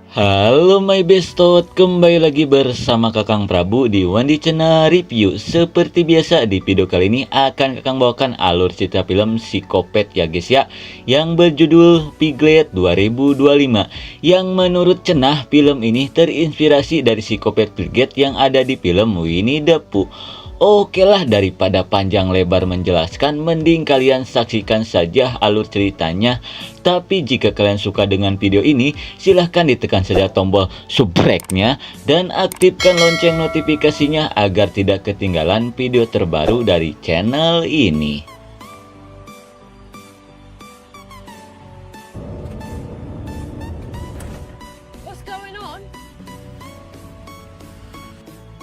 Halo my bestot, kembali lagi bersama Kakang Prabu di Wandi Channel Review. Seperti biasa di video kali ini akan Kakang bawakan alur cerita film Psikopat ya guys ya, yang berjudul Piglet 2025. Yang menurut Cenah film ini terinspirasi dari Psikopat Piglet yang ada di film Winnie the Pooh. Oke lah, daripada panjang lebar menjelaskan, mending kalian saksikan saja alur ceritanya. Tapi jika kalian suka dengan video ini, silahkan ditekan saja tombol subscribe-nya dan aktifkan lonceng notifikasinya agar tidak ketinggalan video terbaru dari channel ini.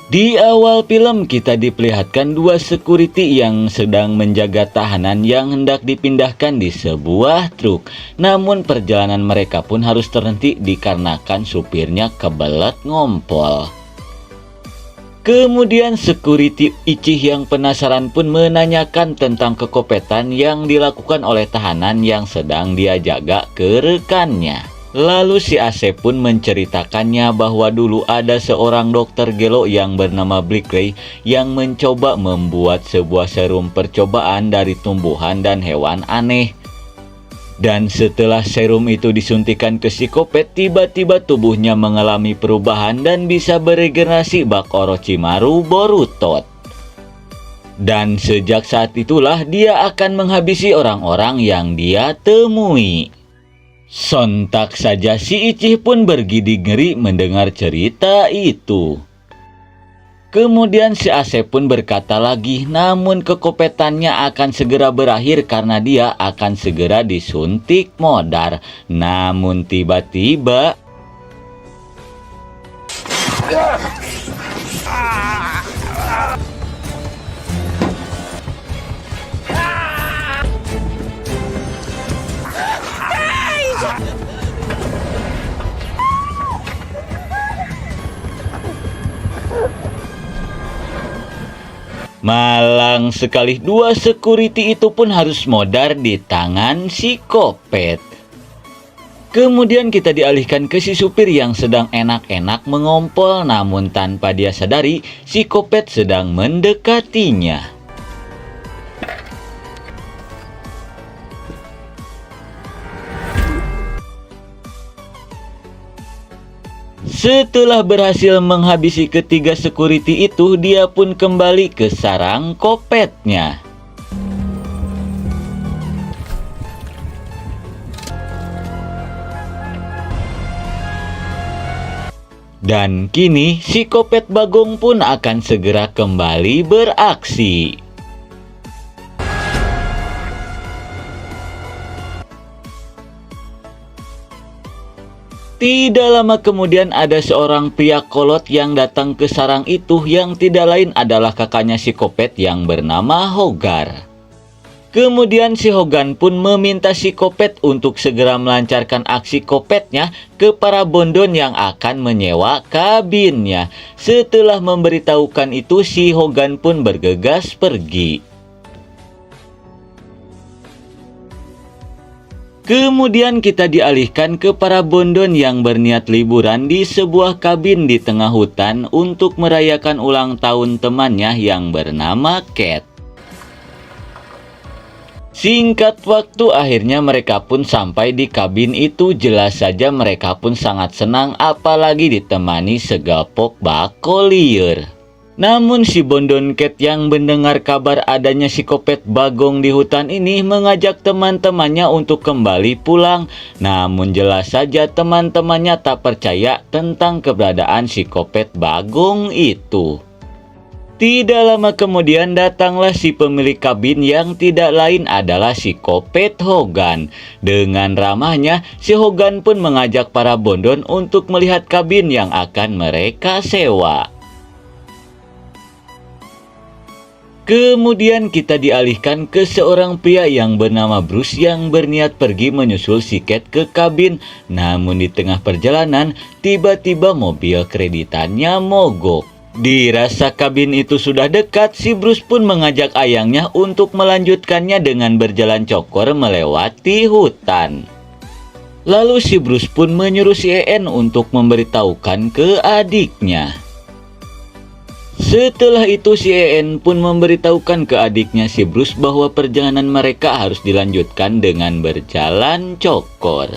Di awal film kita diperlihatkan dua security yang sedang menjaga tahanan yang hendak dipindahkan di sebuah truk. Namun perjalanan mereka pun harus terhenti dikarenakan supirnya kebelet ngompol. Kemudian security Icih yang penasaran pun menanyakan tentang kekopetan yang dilakukan oleh tahanan yang sedang dia jaga ke rekannya. Lalu si Asep pun menceritakannya bahwa dulu ada seorang dokter gelo yang bernama Blackley yang mencoba membuat sebuah serum percobaan dari tumbuhan dan hewan aneh. Dan setelah serum itu disuntikan ke psikopat, tiba-tiba tubuhnya mengalami perubahan dan bisa beregenerasi bak Orochimaru Boruto. Dan sejak saat itulah dia akan menghabisi orang-orang yang dia temui. Sontak saja si Icih pun bergidik ngeri mendengar cerita itu. Kemudian si Asep pun berkata lagi, namun kekopetannya akan segera berakhir karena dia akan segera disuntik modar. Namun tiba-tiba malang sekali, dua security itu pun harus modar di tangan psikopat. Kemudian kita dialihkan ke si supir yang sedang enak-enak mengompol, namun tanpa dia sadari psikopat sedang mendekatinya. Setelah berhasil menghabisi ketiga security itu, dia pun kembali ke sarang kopetnya. Dan kini si kopet Bagong pun akan segera kembali beraksi. Tidak lama kemudian ada seorang pria kolot yang datang ke sarang itu yang tidak lain adalah kakaknya psikopat yang bernama Hogar. Kemudian si Hogan pun meminta psikopat untuk segera melancarkan aksi kopetnya ke para bondon yang akan menyewa kabinnya. Setelah memberitahukan itu, si Hogan pun bergegas pergi. Kemudian kita dialihkan ke para bondon yang berniat liburan di sebuah kabin di tengah hutan untuk merayakan ulang tahun temannya yang bernama Cat. Singkat waktu akhirnya mereka pun sampai di kabin itu. Jelas saja mereka pun sangat senang apalagi ditemani segapok bako liar. Namun si Bondon Cat yang mendengar kabar adanya psikopat Bagong di hutan ini mengajak teman-temannya untuk kembali pulang. Namun jelas saja teman-temannya tak percaya tentang keberadaan psikopat Bagong itu. Tidak lama kemudian datanglah si pemilik kabin yang tidak lain adalah psikopat Hogan. Dengan ramahnya, si Hogan pun mengajak para bondon untuk melihat kabin yang akan mereka sewa. Kemudian kita dialihkan ke seorang pria yang bernama Bruce yang berniat pergi menyusul si Cat ke kabin. Namun di tengah perjalanan, tiba-tiba mobil kreditannya mogok. Dirasa kabin itu sudah dekat, si Bruce pun mengajak ayangnya untuk melanjutkannya dengan berjalan cokor melewati hutan. Lalu si Bruce pun menyuruh si En untuk memberitahukan ke adiknya. Setelah itu si En pun memberitahukan ke adiknya si Bruce bahwa perjalanan mereka harus dilanjutkan dengan berjalan cokor.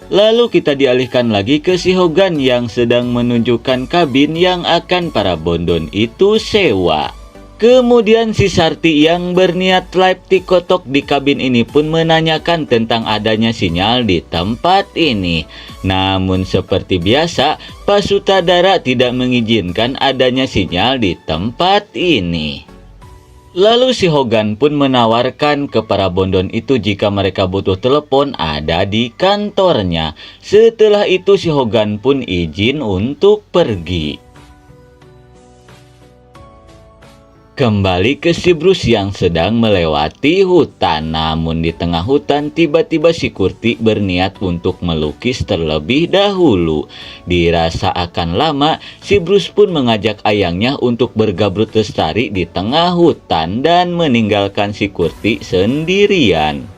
Lalu kita dialihkan lagi ke si Hogan yang sedang menunjukkan kabin yang akan para Bondon itu sewa. Kemudian si Sarti yang berniat live TikTok di kabin ini pun menanyakan tentang adanya sinyal di tempat ini. Namun seperti biasa, Pak Sutradara tidak mengizinkan adanya sinyal di tempat ini. Lalu si Hogan pun menawarkan ke para Bondon itu jika mereka butuh telepon ada di kantornya. Setelah itu si Hogan pun izin untuk pergi. Kembali ke si Bruce yang sedang melewati hutan. Namun di tengah hutan tiba-tiba si Kurti berniat untuk melukis terlebih dahulu. Dirasa akan lama, si Bruce pun mengajak ayangnya untuk bergabrut lestari di tengah hutan dan meninggalkan si Kurti sendirian.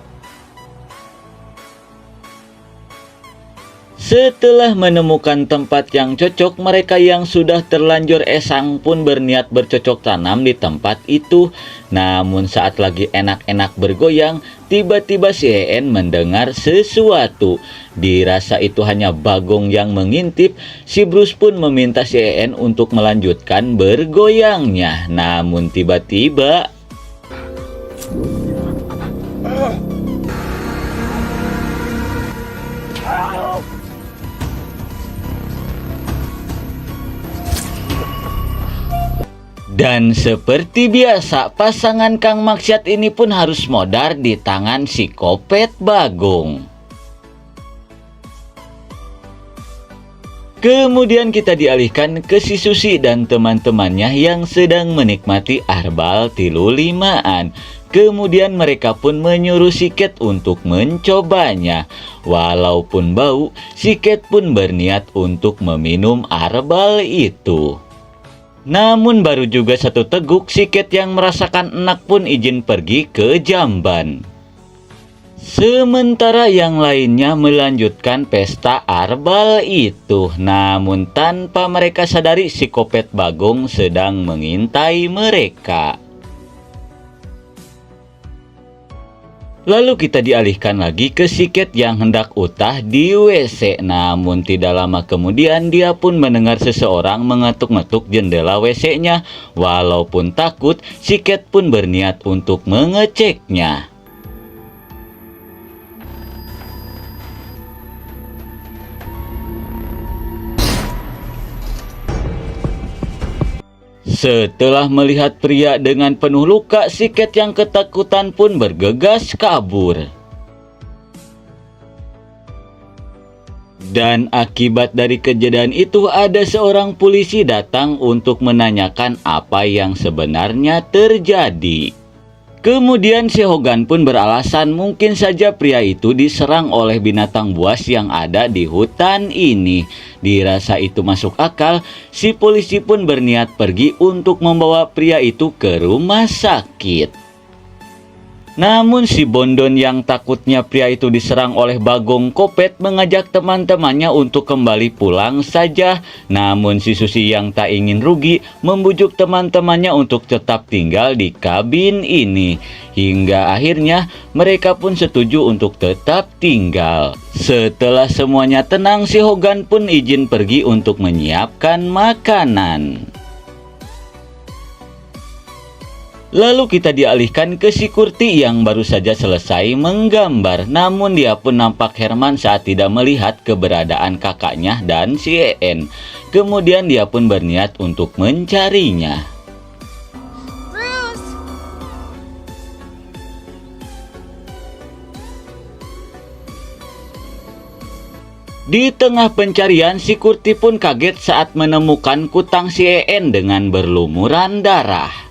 Setelah menemukan tempat yang cocok, mereka yang sudah terlanjur esang pun berniat bercocok tanam di tempat itu. Namun saat lagi enak-enak bergoyang, tiba-tiba si En mendengar sesuatu. Dirasa itu hanya Bagong yang mengintip, si Bruce pun meminta si En untuk melanjutkan bergoyangnya. Namun tiba-tiba dan seperti biasa, pasangan Kang Maksiat ini pun harus modar di tangan si Kopet Bagong. Kemudian kita dialihkan ke si Susi dan teman-temannya yang sedang menikmati arbal tilu limaan. Kemudian mereka pun menyuruh si Ket untuk mencobanya. Walaupun bau, si Ket pun berniat untuk meminum arbal itu. Namun baru juga satu teguk, si Ket yang merasakan enak pun izin pergi ke jamban. Sementara yang lainnya melanjutkan pesta arbal itu. Namun tanpa mereka sadari si Kopet Bagong sedang mengintai mereka. Lalu kita dialihkan lagi ke si Ket yang hendak utah di WC. Namun tidak lama kemudian dia pun mendengar seseorang mengetuk-ngetuk jendela WC-nya. Walaupun takut, si Ket pun berniat untuk mengeceknya. Setelah melihat pria dengan penuh luka, si Ket yang ketakutan pun bergegas kabur. Dan akibat dari kejadian itu ada seorang polisi datang untuk menanyakan apa yang sebenarnya terjadi. Kemudian si Hogan pun beralasan mungkin saja pria itu diserang oleh binatang buas yang ada di hutan ini. Dirasa itu masuk akal, si polisi pun berniat pergi untuk membawa pria itu ke rumah sakit. Namun si Bondon yang takutnya pria itu diserang oleh Bagong Kopet mengajak teman-temannya untuk kembali pulang saja. Namun si Susi yang tak ingin rugi membujuk teman-temannya untuk tetap tinggal di kabin ini. Hingga akhirnya mereka pun setuju untuk tetap tinggal. Setelah semuanya tenang, si Hogan pun izin pergi untuk menyiapkan makanan. Lalu kita dialihkan ke si Kurti yang baru saja selesai menggambar. Namun dia pun nampak Herman saat tidak melihat keberadaan kakaknya dan si En. Kemudian dia pun berniat untuk mencarinya. Di tengah pencarian, si Kurti pun kaget saat menemukan kutang si En dengan berlumuran darah.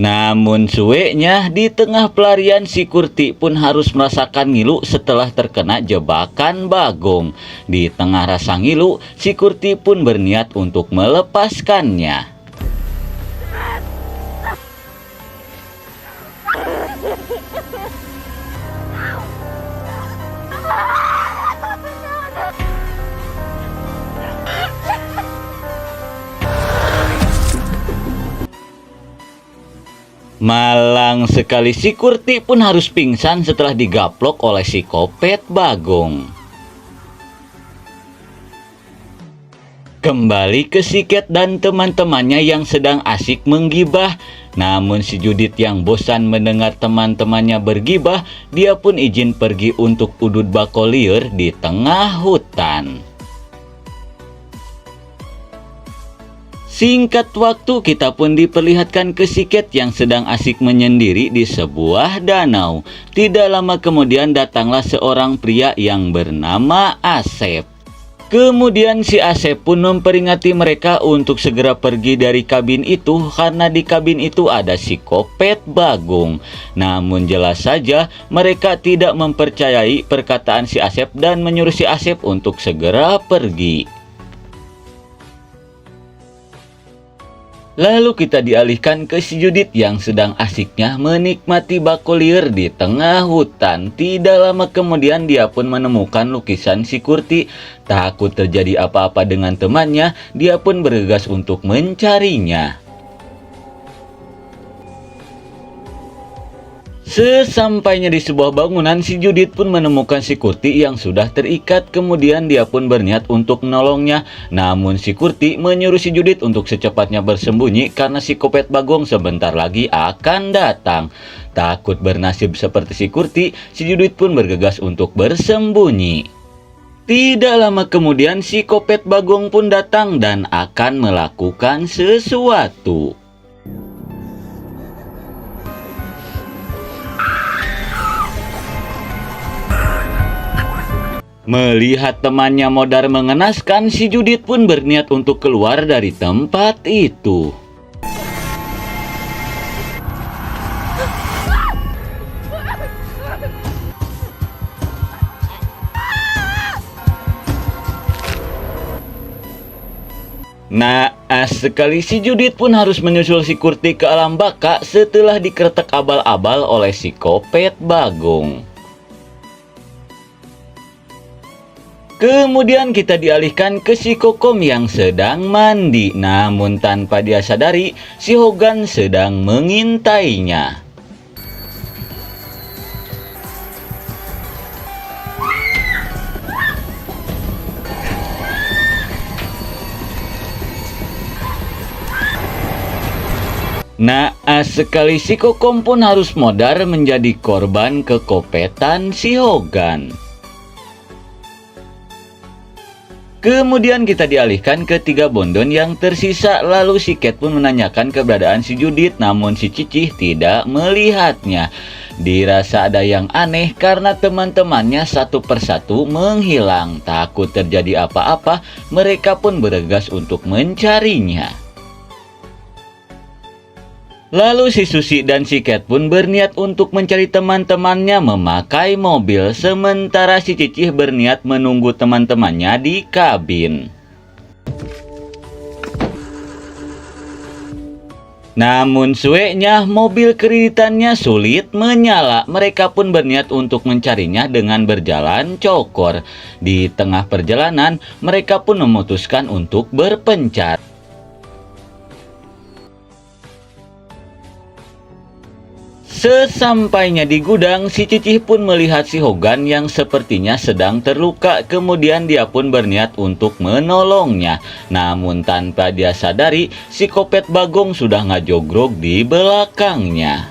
Namun suwenya di tengah pelarian si Kurti pun harus merasakan ngilu setelah terkena jebakan Bagong. Di tengah rasa ngilu, si Kurti pun berniat untuk melepaskannya. Malang sekali, si Kurti pun harus pingsan setelah digaplok oleh si Kopet Bagong. Kembali ke si Cat dan teman-temannya yang sedang asik menggibah. Namun si Judit yang bosan mendengar teman-temannya bergibah, dia pun izin pergi untuk udut bako liar di tengah hutan. Singkat waktu, kita pun diperlihatkan ke si Cat yang sedang asik menyendiri di sebuah danau. Tidak lama kemudian datanglah seorang pria yang bernama Asep. Kemudian si Asep pun memperingati mereka untuk segera pergi dari kabin itu karena di kabin itu ada si Kopet Bagong. Namun jelas saja mereka tidak mempercayai perkataan si Asep dan menyuruh si Asep untuk segera pergi. Lalu kita dialihkan ke si Judit yang sedang asiknya menikmati bako liar di tengah hutan. Tidak lama kemudian dia pun menemukan lukisan si Kurti. Takut terjadi apa-apa dengan temannya, dia pun bergegas untuk mencarinya. Sesampainya di sebuah bangunan, si Judit pun menemukan si Kurti yang sudah terikat. Kemudian dia pun berniat untuk menolongnya. Namun si Kurti menyuruh si Judit untuk secepatnya bersembunyi karena si Kopet Bagong sebentar lagi akan datang. Takut bernasib seperti si Kurti, si Judit pun bergegas untuk bersembunyi. Tidak lama kemudian si Kopet Bagong pun datang dan akan melakukan sesuatu. Melihat temannya modar mengenaskan, si Judit pun berniat untuk keluar dari tempat itu. Naas sekali, si Judit pun harus menyusul si Kurti ke alam baka setelah dikretek abal-abal oleh si Kopet Bagong. Kemudian kita dialihkan ke si Kokom yang sedang mandi. Namun tanpa dia sadari, si Hogan sedang mengintainya. Naas sekali, si Kokom pun harus modar menjadi korban kekopetan si Hogan. Kemudian kita dialihkan ke 3 bondon yang tersisa. Lalu si Cat pun menanyakan keberadaan si Judit, namun si Cicih tidak melihatnya. Dirasa ada yang aneh karena teman-temannya satu persatu menghilang. Takut terjadi apa-apa, mereka pun bergegas untuk mencarinya. Lalu si Susi dan si Cat pun berniat untuk mencari teman-temannya memakai mobil, sementara si Cicih berniat menunggu teman-temannya di kabin. Namun sueknya mobil kreditannya sulit menyala. Mereka pun berniat untuk mencarinya dengan berjalan cokor. Di tengah perjalanan, mereka pun memutuskan untuk berpencar. Sesampainya di gudang, si Cicih pun melihat si Hogan yang sepertinya sedang terluka. Kemudian dia pun berniat untuk menolongnya. Namun tanpa dia sadari, si Kopet Bagong sudah ngajogrog di belakangnya.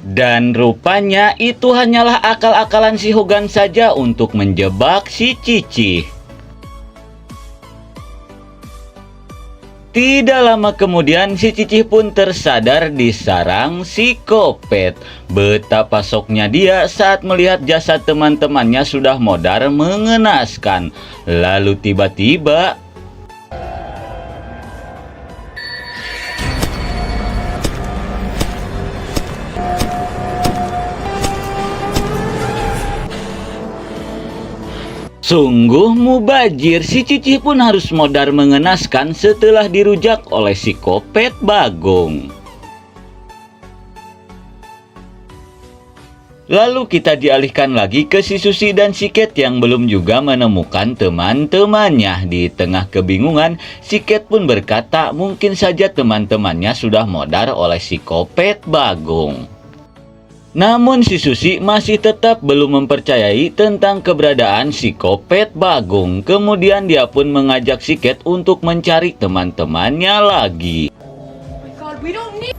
Dan rupanya itu hanyalah akal-akalan si Hogan saja untuk menjebak si Cicih. Tidak lama kemudian si Cicih pun tersadar di sarang si Kopet. Betapa soknya dia saat melihat jasad teman-temannya sudah modar mengenaskan. Lalu tiba-tiba sungguh mubazir, si Cicih pun harus modar mengenaskan setelah dirujak oleh si Kopet Bagong. Lalu kita dialihkan lagi ke si Susi dan si Cat yang belum juga menemukan teman-temannya. Di tengah kebingungan, si Cat pun berkata mungkin saja teman-temannya sudah modar oleh si Kopet Bagong. Namun si Susi masih tetap belum mempercayai tentang keberadaan si Kopet Bagong. Kemudian dia pun mengajak si Cat untuk mencari teman-temannya lagi. God, we don't need.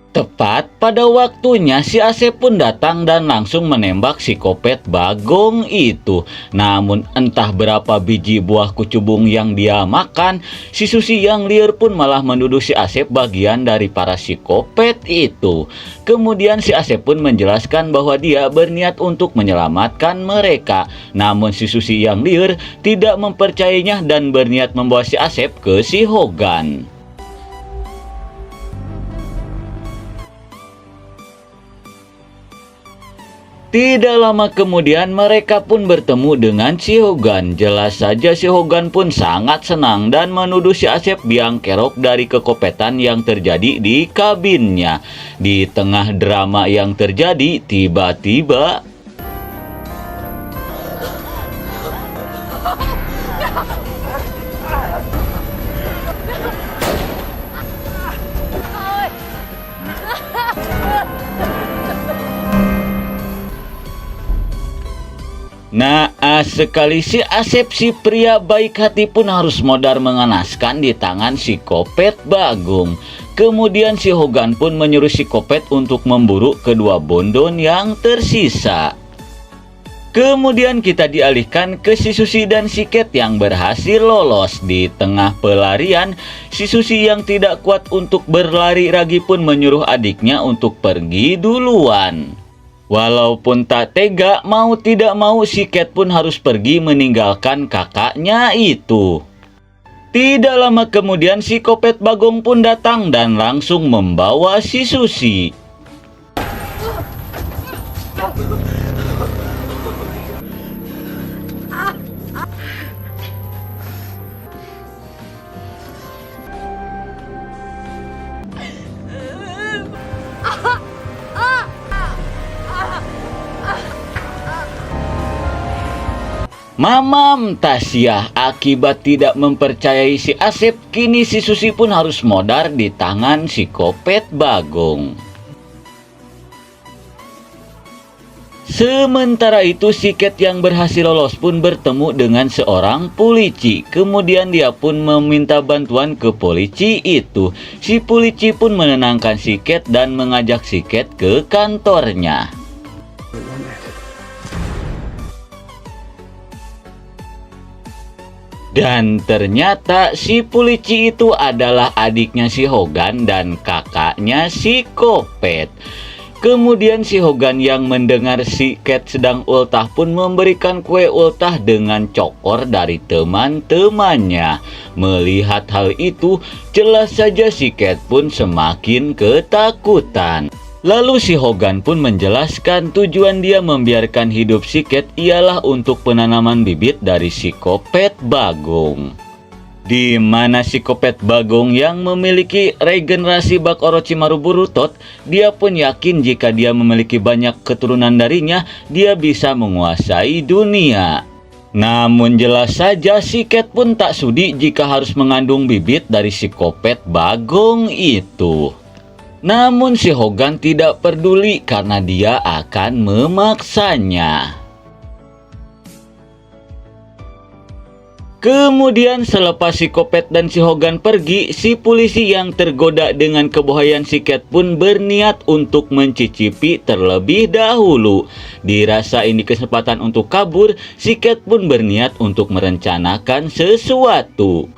Tepat pada waktunya si Asep pun datang dan langsung menembak si Kopet Bagong itu. Namun entah berapa biji buah kucubung yang dia makan, si Susi yang liar pun malah menuduh si Asep bagian dari para si Kopet itu. Kemudian si Asep pun menjelaskan bahwa dia berniat untuk menyelamatkan mereka. Namun si Susi yang liar tidak mempercayainya dan berniat membawa si Asep ke si Hogan. Tidak lama kemudian mereka pun bertemu dengan si Hogan. Jelas saja si Hogan pun sangat senang dan menuduh si Asep biang kerok dari kekopetan yang terjadi di kabinnya. Di tengah drama yang terjadi, tiba-tiba naas sekali si Asep, si pria baik hati pun harus modar mengenaskan di tangan si Kopet Bagong. Kemudian si Hogan pun menyuruh si Kopet untuk memburu kedua bondon yang tersisa. Kemudian kita dialihkan ke si Susi dan si Cat yang berhasil lolos. Di tengah pelarian, si Susi yang tidak kuat untuk berlari lagi pun menyuruh adiknya untuk pergi duluan. Walaupun tak tega, mau tidak mau si Cat pun harus pergi meninggalkan kakaknya itu. Tidak lama kemudian si Kopet Bagong pun datang dan langsung membawa si Susi. Mamam Tasya, akibat tidak mempercayai si Asep, kini si Susi pun harus modar di tangan si Kopet Bagong. Sementara itu si Cat yang berhasil lolos pun bertemu dengan seorang polisi. Kemudian dia pun meminta bantuan ke polisi itu. Si polisi pun menenangkan si Cat dan mengajak si Cat ke kantornya. Dan ternyata si polisi itu adalah adiknya si Hogan dan kakaknya si Kopet. Kemudian si Hogan yang mendengar si Cat sedang ultah pun memberikan kue ultah dengan cokor dari teman-temannya. Melihat hal itu, jelas saja si Cat pun semakin ketakutan. Lalu si Hogan pun menjelaskan tujuan dia membiarkan hidup si Cat ialah untuk penanaman bibit dari si Kopet Bagong. Di mana si Kopet Bagong yang memiliki regenerasi bak Orochimaru Boruto, dia pun yakin jika dia memiliki banyak keturunan darinya, dia bisa menguasai dunia. Namun jelas saja si Cat pun tak sudi jika harus mengandung bibit dari si Kopet Bagong itu. Namun si Hogan tidak peduli karena dia akan memaksanya. Kemudian selepas si Kopet dan si Hogan pergi, si polisi yang tergoda dengan kebohaian si Cat pun berniat untuk mencicipi terlebih dahulu. Dirasa ini kesempatan untuk kabur, si Cat pun berniat untuk merencanakan sesuatu.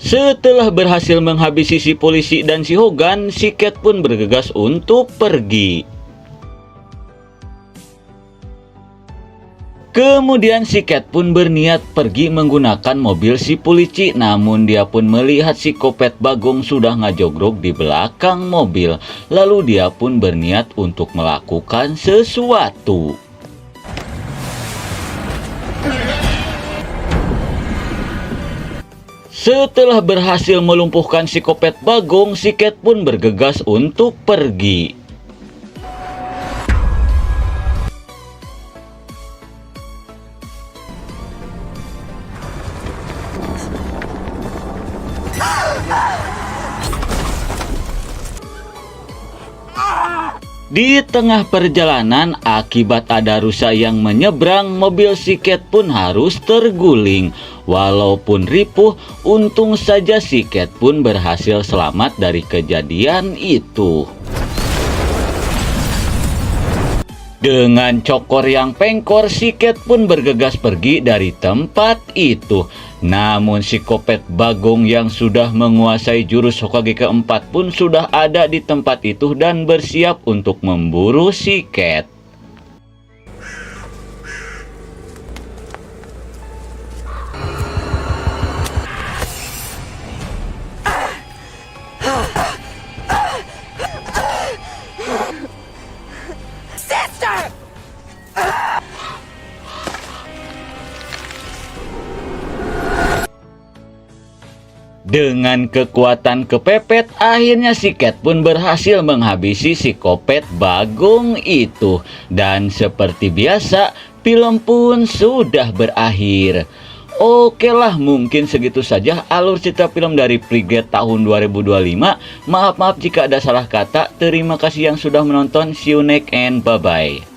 Setelah berhasil menghabisi si polisi dan si Hogan, si Cat pun bergegas untuk pergi. Kemudian si Cat pun berniat pergi menggunakan mobil si polisi, namun dia pun melihat si Kopet Bagong sudah ngajogrok di belakang mobil. Lalu dia pun berniat untuk melakukan sesuatu. Setelah berhasil melumpuhkan si Kopet Bagong, si Cat pun bergegas untuk pergi. Di tengah perjalanan, akibat ada rusa yang menyeberang, mobil si Cat pun harus terguling. Walaupun ripuh, untung saja si Cat pun berhasil selamat dari kejadian itu. Dengan cokor yang pengkor, si Cat pun bergegas pergi dari tempat itu. Namun si Kopet Bagong yang sudah menguasai jurus Hokage keempat pun sudah ada di tempat itu dan bersiap untuk memburu si Cat. Dengan kekuatan kepepet, akhirnya si Cat pun berhasil menghabisi si Kopet Bagong itu. Dan seperti biasa, film pun sudah berakhir. Oke lah, mungkin segitu saja alur cerita film dari Frigate tahun 2025. Maaf jika ada salah kata. Terima kasih yang sudah menonton. See you next and bye-bye.